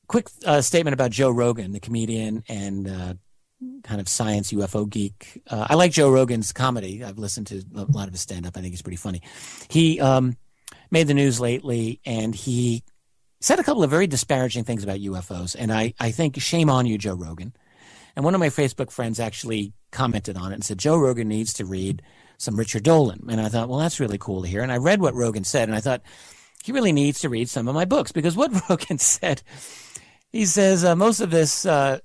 Quick statement about Joe Rogan, the comedian and kind of science UFO geek. I like Joe Rogan's comedy. I've listened to a lot of his stand-up. I think he's pretty funny. He made the news lately, and he said a couple of very disparaging things about UFOs. And I think shame on you, Joe Rogan. And one of my Facebook friends actually commented on it and said, Joe Rogan needs to read some Richard Dolan. And I thought, well, that's really cool to hear. And I read what Rogan said, and I thought, he really needs to read some of my books, because what Rogan said, he says most of this stuff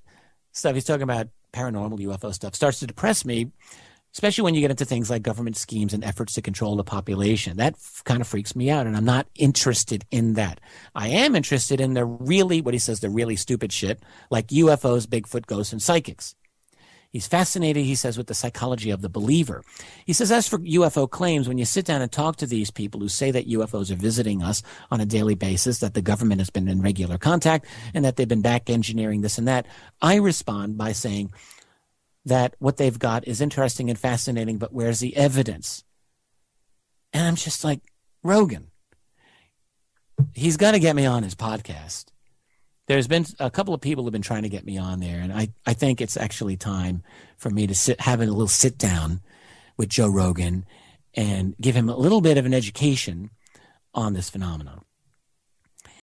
he's talking about, paranormal UFO stuff, starts to depress me, especially when you get into things like government schemes and efforts to control the population. That kind of freaks me out, and I'm not interested in that. I am interested in the really, what he says, the really stupid shit, like UFOs, Bigfoot, ghosts, and psychics. He's fascinated, he says, with the psychology of the believer. He says, as for UFO claims, when you sit down and talk to these people who say that UFOs are visiting us on a daily basis, that the government has been in regular contact, and that they've been back engineering this and that, I respond by saying that what they've got is interesting and fascinating, but where's the evidence? And I'm just like, Rogan, he's got to get me on his podcast. There's been a couple of people who have been trying to get me on there, and I think it's actually time for me to have a little sit down with Joe Rogan and give him a little bit of an education on this phenomenon.